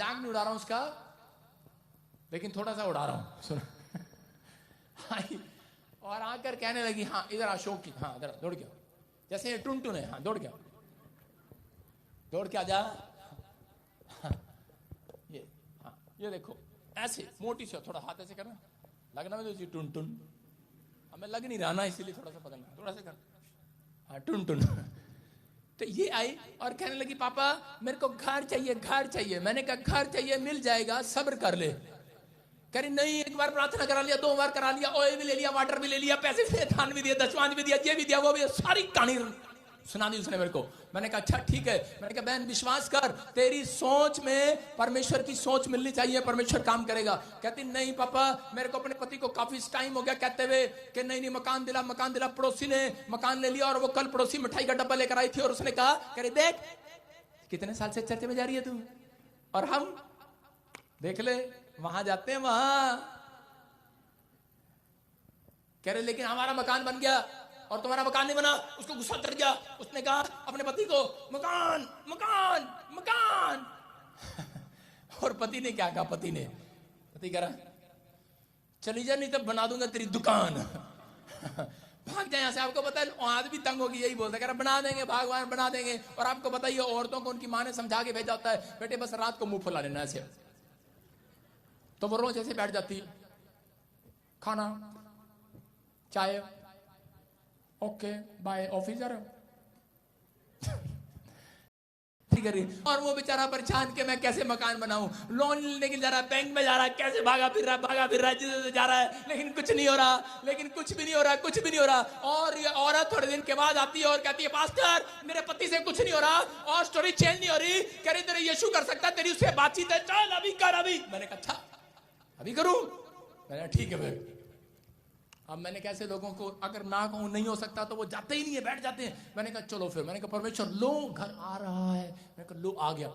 मजाक नहीं उड़ा रहा हूं उसका, लेकिन थोड़ा सा उड़ा रहा हूं, सुनो। आई और आकर कहने लगी, हाँ इधर अशोक की, हाँ इधर दौड़ के आओ, जैसे ये टुन है, हाँ दौड़ के आओ, दौड़ के आ जा। हाँ, ये देखो ऐसे मोटी से थोड़ा हाथ ऐसे करना, लगना में तो टुन हमें लग नहीं रहा ना, इसीलिए थोड़ा सा पकड़ना, थोड़ा सा कर, हाँ टुन। तो ये आई और कहने लगी, पापा मेरे को घर चाहिए, घर चाहिए। मैंने कहा घर चाहिए, मिल जाएगा, सब्र कर ले। कह रही नहीं, एक बार प्रार्थना करा लिया, 2 बार करा लिया, ऑयल भी ले लिया, वाटर भी ले लिया, पैसे भी, दान भी दिया, दशवांश भी दिया, ये भी दिया, वो भी, सारी कहानी सुना दी उसने मेरे को। मैंने कहा अच्छा ठीक है। मैंने कहा बहन विश्वास कर, तेरी सोच में परमेश्वर की सोच मिलनी चाहिए, परमेश्वर काम करेगा। कहती नहीं पापा, मेरे को अपने पति को काफी टाइम हो गया कहते हुए कि नहीं मकान दिला, मकान दिला। पड़ोसी ने मकान ले लिया और वो कल पड़ोसी मिठाई का डब्बा लेकर आई थी और उसने कहा, कह रही देख कितने साल से चर्चे में जा रही है तू, और हम देख ले वहां जाते हैं वहां। कह रहे लेकिन हमारा मकान बन गया और तुम्हारा मकान नहीं बना। उसको गुस्सा चढ़ गया, उसने कहा अपने पति को, मकान मकान मकान। और पति ने क्या कहा, पति कह रहा चली जा नहीं तब बना दूंगा तेरी दुकान। भाग जाए यहाँ से। आपको पता है आदमी तंग होगी यही बोलता है, कह रहा बना देंगे भगवान बना देंगे। और आपको बताइए औरतों को उनकी माँ ने समझा के भेजा होता है, बेटे बस रात को मुंह फुला लेना ऐसे, तो वो रोज ऐसे बैठ जाती, खाना चाय ओके बाय ऑफिस जा रहा हूं। और वो बेचारा परेशान के मैं कैसे मकान बनाऊं, लोन लेने के लिए जा रहा है, बैंक में जा रहा है, कैसे भागा फिर रहा है, जिधर जा रहा है, लेकिन कुछ नहीं हो रहा, कुछ भी नहीं हो रहा। और ये औरत थोड़े दिन के बाद आती है और कहती है पास्टर मेरे पति से कुछ नहीं हो रहा और स्टोरी चेंज नहीं हो रही। कह रही तेरे यीशु कर सकता है, तेरी उससे बातचीत है, चल अभी कर अभी। मैंने कहा अच्छा अभी करूं। मैंने ठीक है भाई। अब मैंने कैसे लोगों को अगर ना कहूं नहीं हो सकता तो वो जाते ही नहीं है, बैठ जाते हैं। मैंने कहा चलो फिर, मैंने कहा परमेश्वर लो घर आ रहा है। मैंने कहा लो आ गया।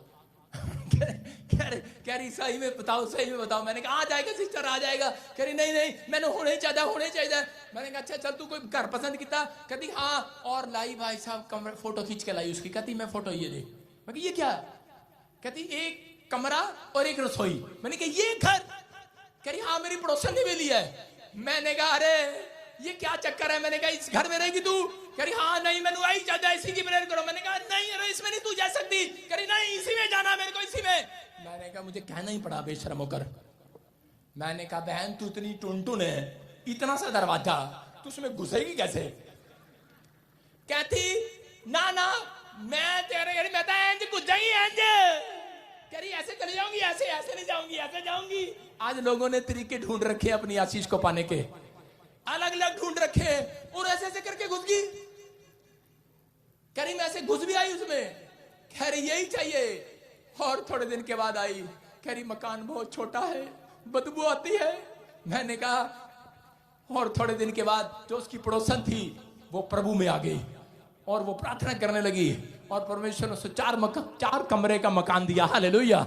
कह रही सही में बताओ। मैंने कहा आ जाएगा सिस्टर आ जाएगा। कह रही नहीं मैंने होने चाहिए। मैंने कहा अच्छा चल तू कोई घर पसंद किया? कहती हाँ, और लाई भाई साहब फोटो खींच के लाई उसकी। कहती मैं फोटो ये दे। मैं कहा ये क्या? कहती एक कमरा और एक रसोई। मैंने कहा ये घर? कह रही हाँ मेरी पड़ोसन ने भी लिया है। मैंने कहा अरे ये क्या चक्कर है? मैंने कहा इस घर में रहेगी तू? कह रही हाँ नहीं मैंने आई चाहता इसी की प्रेयर करो। मैंने कहा नहीं अरे इसमें नहीं तू जा सकती। कह रही नहीं इसी में जाना मेरे को, इसी में। मैंने कहा मुझे कहना ही पड़ा बेशर्म होकर। मैंने कहा बहन तू इतनी टुन है, इतना सा दरवाजा तू उसमें घुसेगी कैसे? कहती ना मैं तेरे मैं घुस जाएंगी कह रही ऐसे चली जाऊंगी, ऐसे नहीं जाऊंगी, ऐसे जाऊंगी। आज लोगों ने तरीके ढूंढ रखे अपनी आशीष को पाने के, अलग ढूंढ रखे और ऐसे करके घुस गई। कह रही मैं ऐसे घुस भी आई उसमें। कह रही यही चाहिए। और थोड़े दिन के बाद आई, कह रही मकान बहुत छोटा है, बदबू आती है। मैंने कहा और थोड़े दिन के बाद जो उसकी पड़ोसन थी वो प्रभु में आ गई और वो प्रार्थना करने लगी और परमेश्वर ने उसे 4 कमरे का मकान दिया। हालेलुया।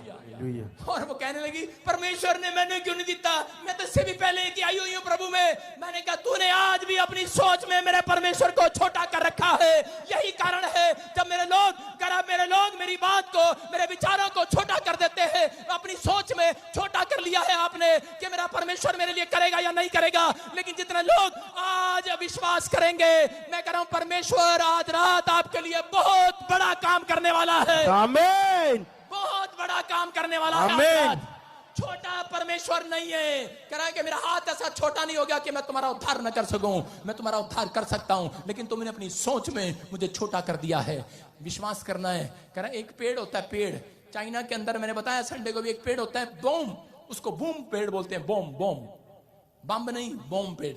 और वो कहने लगी परमेश्वर ने मैंने क्यों नहीं दिया, मैं तो इससे भी पहले की आई हुई हूँ प्रभु में। मैंने कहा तूने आज भी अपनी सोच में मेरे परमेश्वर को छोटा कर रखा है। यही कारण है जब मेरे लोग मेरी बात को, मेरे विचारों को छोटा कर देते हैं। अपनी सोच में छोटा कर लिया है आपने कि मेरा परमेश्वर मेरे लिए करेगा या नहीं करेगा। लेकिन जितने लोग आज विश्वास करेंगे, मैं कह रहा हूं परमेश्वर आज रात आपके लिए बहुत बड़ा काम करने वाला है। आमीन। बहुत बड़ा काम करने वाला है। आमीन। छोटा परमेश्वर नहीं है। कह रहा है कि मेरा हाथ ऐसा छोटा नहीं हो गया कि मैं तुम्हारा उद्धार न कर सकूं। मैं तुम्हारा उद्धार कर सकता हूं, लेकिन तुमने अपनी सोच में मुझे छोटा कर दिया है। विश्वास करना है। कह रहा है एक पेड़ होता है, पेड़ चाइना के अंदर, मैंने बताया संडे को भी, एक पेड़ होता है बॉम, उसको बूम पेड़ बोलते हैं। बॉम बम नहीं, बॉम पेड़।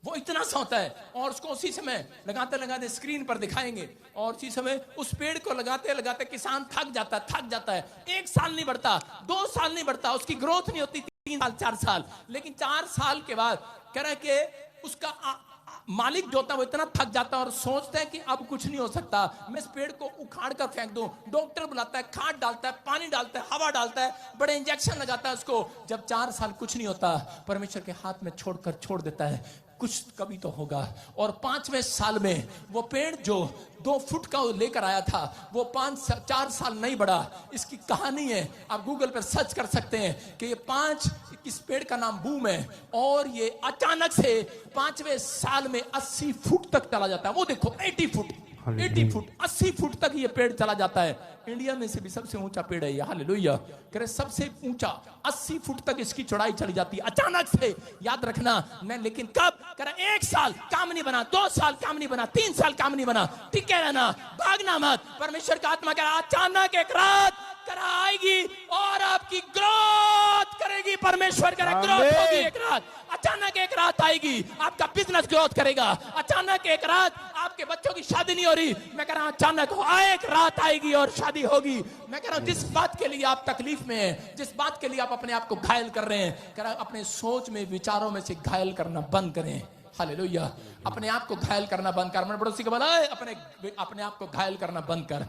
वो इतना सा होता है और उसको उसी समय लगाते स्क्रीन पर दिखाएंगे। और उसी समय उस पेड़ को लगाते किसान थक जाता है। 1 साल नहीं बढ़ता, 2 साल नहीं बढ़ता, उसकी ग्रोथ नहीं होती, 3 साल 4 साल। लेकिन 4 साल के बाद कह रहा है कि उसका मालिक जो होता है वो इतना थक जाता है और सोचता है कि अब कुछ नहीं हो सकता, मैं इस पेड़ को उखाड़ कर फेंक दूं। डॉक्टर बुलाता है, खाद डालता है, पानी डालता है, हवा डालता है, बड़े इंजेक्शन लगाता है उसको। जब 4 साल कुछ नहीं होता, परमेश्वर के हाथ में छोड़ देता है। कुछ कभी तो होगा। और 5वें साल में वो पेड़ जो 2 फुट का लेकर आया था वो 4 साल नहीं बढ़ा। इसकी कहानी है, आप गूगल पर सर्च कर सकते हैं कि ये 5, इस पेड़ का नाम बूम है। और ये अचानक से 5वें साल में 80 फुट तक चला जाता है। वो देखो 80 फुट, 80 फुट, 80 फुट तक ये पेड़ चला जाता है। इंडिया में से भी सबसे ऊंचा पेड़ है ये, हालेलुया। कह रहे सबसे ऊंचा 80 फुट तक इसकी चौड़ाई चली जाती है अचानक से। याद रखना, मैं लेकिन कब कह रहा 1 साल काम नहीं बना, 2 साल काम नहीं बना, 3 साल काम नहीं बना, टिके रहना, भागना मत। परमेश्वर का आत्मा कह रहा अचानक एक रात करा आएगी और आपकी ग्रोथ करेगी। परमेश्वर कह रहा ग्रोथ होगी एक रात, अचानक एक रात आएगी, आपका बिजनेस ग्रोथ करेगा। अचानक एक रात आपके बच्चों की शादी नहीं हो रही, मैं कह रहा हूं अचानक एक रात आएगी और शादी होगी। मैं कह रहा हूं जिस बात के लिए आप तकलीफ में हैं, जिस बात के लिए आप अपने आप को घायल कर रहे हैं, कह रहा अपने सोच में, विचारों में से घायल करना बंद करें। हालेलुया। अपने आप को घायल करना बंद कर। मैंने पड़ोसी को बोला अपने आप को घायल करना बंद कर,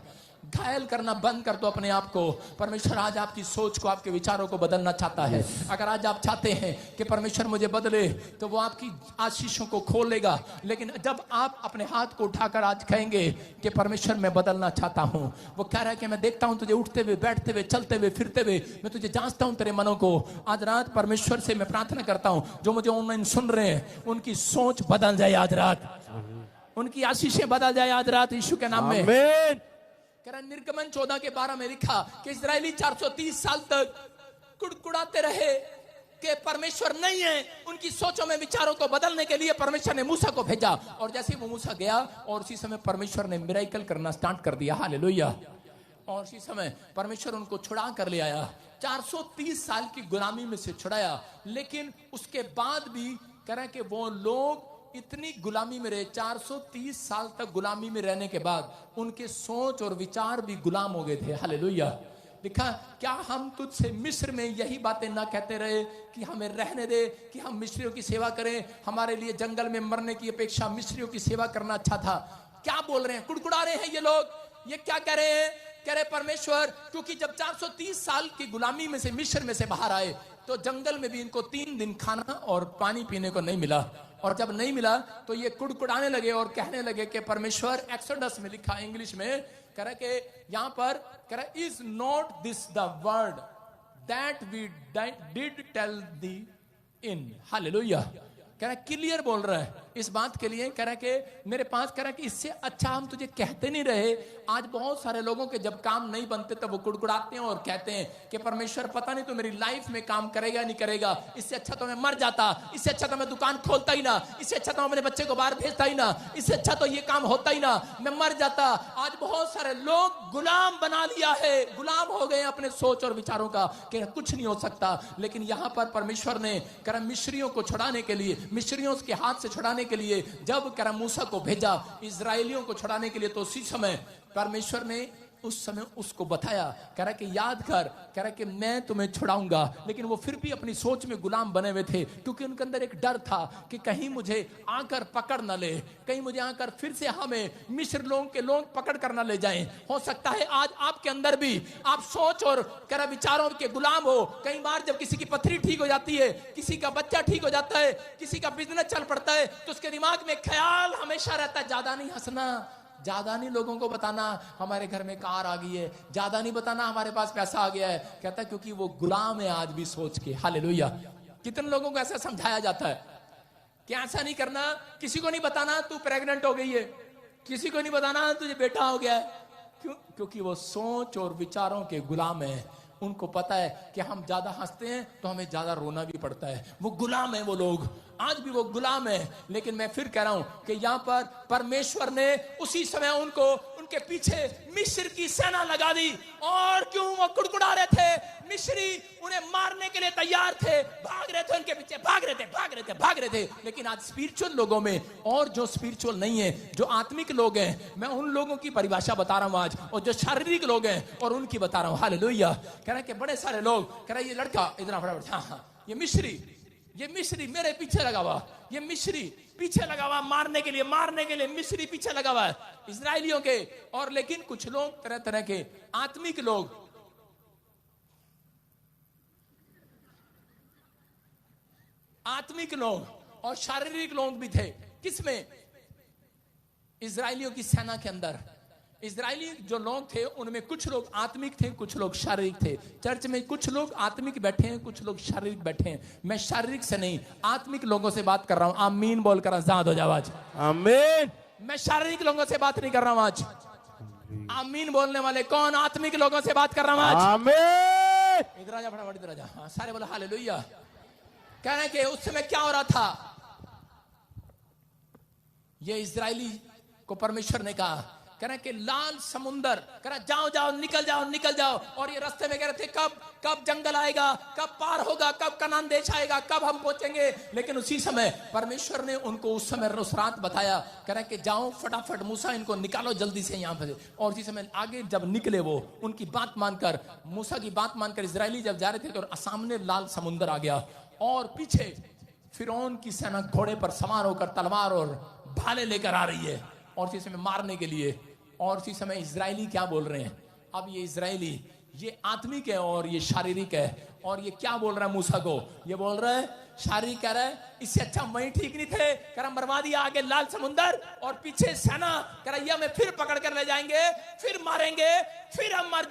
घायल करना बंद कर दो अपने आप को। परमेश्वर आज आपकी सोच को, आपके विचारों को बदलना चाहता है। अगर आज आप चाहते हैं कि परमेश्वर मुझे बदले, तो वो आपकी आशीषों को खोलेगा। लेकिन जब आप अपने हाथ को उठाकर आज कहेंगे कि परमेश्वर मैं बदलना चाहता हूं, वो कह रहा है कि मैं देखता हूं तुझे उठते हुए, बैठते हुए, चलते हुए, फिरते हुए, मैं तुझे जांचता हूं तेरे मनों को। आज रात परमेश्वर से मैं प्रार्थना करता हूं, जो मुझे ऑनलाइन सुन रहे हैं उनकी सोच बदल जाए आज रात, उनकी आशीषें बदल जाए आज रात यीशु के नाम में। निर्गमन 14 के 12 में लिखा कि इजरायली 430 साल तक कुड़कुड़ाते रहे कि परमेश्वर नहीं है। उनकी सोचों में, विचारों को बदलने के लिए परमेश्वर ने मूसा को भेजा। और जैसे ही वो मूसा गया और उसी समय परमेश्वर ने मिरेकल करना स्टार्ट कर दिया। हालेलुया। और उसी समय परमेश्वर उनको छुड़ा कर ले आया, 430 साल की गुलामी में से छुड़ाया। लेकिन उसके बाद भी कह रहे कि वो लोग इतनी गुलामी में रहे, 430 साल तक गुलामी में रहने के बाद उनके सोच और विचार भी गुलाम हो गए थे। हालेलुया। लिखा, क्या हम तुझसे मिस्र में यही बातें ना कहते रहे कि हमें रहने दे, कि हम मिस्रियों की सेवा करें? हमारे लिए जंगल में मरने की अपेक्षा मिस्रियों की सेवा करना अच्छा था। क्या बोल रहे हैं, कुड़कुड़ा रहे हैं ये लोग। ये क्या कह रहे हैं? कह रहे परमेश्वर, क्योंकि जब 430 साल की गुलामी में से, मिस्र में से बाहर आए, तो जंगल में भी इनको 3 दिन खाना और पानी पीने को नहीं मिला। और जब नहीं मिला तो ये कुड़कुड़ाने लगे और कहने लगे कि परमेश्वर, एक्सोडस में लिखा इंग्लिश में, कह रहा कि यहां पर कह रहा, is not this the word that we did tell thee in. Hallelujah. कह रहा क्लियर बोल रहा है इस बात के लिए। कह रहा कि मेरे पास, कह रहा कि इससे अच्छा हम तुझे कहते नहीं रहे। आज बहुत सारे लोगों के जब काम नहीं बनते तब वो कुड़कुड़ाते हैं और कहते हैं कि परमेश्वर पता नहीं तो मेरी लाइफ में काम करेगा नहीं करेगा, इससे अच्छा तो मैं मर जाता, इससे अच्छा तो मैं दुकान खोलता ही ना, इससे अच्छा तो मैं अपने बच्चे को बाहर भेजता ही ना, इससे अच्छा तो ये काम होता ही ना, मैं मर जाता। आज बहुत सारे लोग गुलाम बना लिया है, गुलाम हो गए अपने सोच और विचारों का कि कुछ नहीं हो सकता। लेकिन यहां पर परमेश्वर ने कह मिस्रियों को छुड़ाने के लिए, मिस्रियों के हाथ से छुड़ाने के लिए जब कह मूसा को भेजा इजरायलियों को छुड़ाने के लिए, तो उसी समय परमेश्वर ने उस समय उसको बताया, कह रहा कि याद कर, कह रहा कि मैं तुम्हें छुड़ाऊंगा। लेकिन वो फिर भी अपनी सोच में गुलाम बने हुए थे, क्योंकि उनके अंदर एक डर था कि कहीं मुझे आकर पकड़ न ले, कहीं मुझे आकर फिर से हमें मिस्र लोगों के लोग पकड़ कर न ले जाएं। हो सकता है आज आपके अंदर भी आप सोच और कह रहा विचारों के गुलाम हो। कई बार जब किसी की पथरी ठीक हो जाती है, किसी का बच्चा ठीक हो जाता है, किसी का बिजनेस चल पड़ता है, तो उसके दिमाग में ख्याल हमेशा रहता है, ज्यादा नहीं हंसना, ज्यादा नहीं लोगों को बताना हमारे घर में कार आ गई है, ज्यादा नहीं बताना हमारे पास पैसा आ गया है। कहता है क्योंकि वो गुलाम है आज भी सोच के। हालेलुया। कितने लोगों को ऐसा समझाया जाता है कि ऐसा नहीं करना, किसी को नहीं बताना तू प्रेग्नेंट हो गई है, किसी को नहीं बताना तुझे बेटा हो गया है। क्यों? क्योंकि वो सोच और विचारों के गुलाम है। उनको पता है कि हम ज्यादा हंसते हैं तो हमें ज्यादा रोना भी पड़ता है। वो गुलाम है, वो लोग आज भी वो गुलाम है। लेकिन मैं फिर कह रहा हूं कि यहां पर परमेश्वर ने उसी समय उनको, उनके पीछे मिस्र की सेना लगा दी। और क्यों वो कुड़कुड़ा रहे थे, मिस्री उन्हें मारने के लिए तैयार थे, भाग रहे थे, उनके पीछे भाग रहे थे, भाग रहे थे, भाग रहे थे। लेकिन आज स्पिरिचुअल लोगों में और जो स्पिरिचुअल नहीं है, जो आत्मिक लोग हैं, मैं उन लोगों की परिभाषा बता रहा हूं आज, और जो शारीरिक लोग हैं और उनकी बता रहा हूं। हालेलुया। कह रहे हैं कि बड़े सारे लोग कह रहे हैं ये लड़का इतना फटाफट, हाँ ये मिस्री मेरे पीछे लगा हुआ, ये मिस्री पीछे लगा हुआ मारने के लिए मिस्री पीछे लगा हुआ है इजरायलियों के। और लेकिन कुछ लोग तरह तरह के आत्मिक लोग और शारीरिक लोग भी थे। किसमें? इजरायलियों की सेना के अंदर। इजरायली जो लोग थे उनमें कुछ लोग आत्मिक थे, कुछ लोग शारीरिक थे। चर्च में कुछ लोग आत्मिक बैठे हैं, कुछ लोग शारीरिक बैठे हैं। मैं शारीरिक से नहीं, आत्मिक लोगों से बात कर रहा हूं। आमीन बोल कर आजाद हो जाओ आज। आमीन। मैं शारीरिक लोगों से बात नहीं कर रहा हूं आज। आमीन बोलने वाले कौन? आत्मिक लोगों से बात कर रहा हूं आज। आमीन। इधर आजा, फटाफट इधर आजा। हाँ, सारे बोला हालेलुया। कह रहे हैं कि उस समय क्या हो रहा था? ये इजरायली को परमेश्वर ने कहा, कह रहे कि लाल समुंदर, कह रहा जाओ जाओ, निकल जाओ निकल जाओ। और ये रास्ते में कह रहे थे कब जंगल आएगा, कब पार होगा, कब कनान देश आएगा, कब हम पहुंचेंगे। लेकिन उसी समय परमेश्वर ने उनको उस समय उस रात बताया, कह रहे कि जाओ फटाफट, मूसा इनको निकालो जल्दी से यहां पर। और उसी समय आगे जब निकले वो, उनकी बात मानकर, मूसा की बात मानकर इजरायली जब जा रहे थे तो सामने लाल समुंदर आ गया और पीछे फिरौन की सेना घोड़े पर सवार होकर तलवार और भाले लेकर आ रही है और इसी समय मारने के लिए। और इसी समय इजरायली क्या बोल रहे हैं? अब ये इजरायली, ये आत्मिक है और ये शारीरिक है। और ये क्या बोल रहा है मूसा को? ये बोल रहा है, शारीरिक कह रहा है इससे अच्छा वहीं ठीक नहीं थे, कह रहा मरवा दिया आगे लाल समुंदर और पीछे सेना, कह रहा ये हमें फिर पकड़ कर ले जाएंगे, फिर मारेंगे, फिर हम मर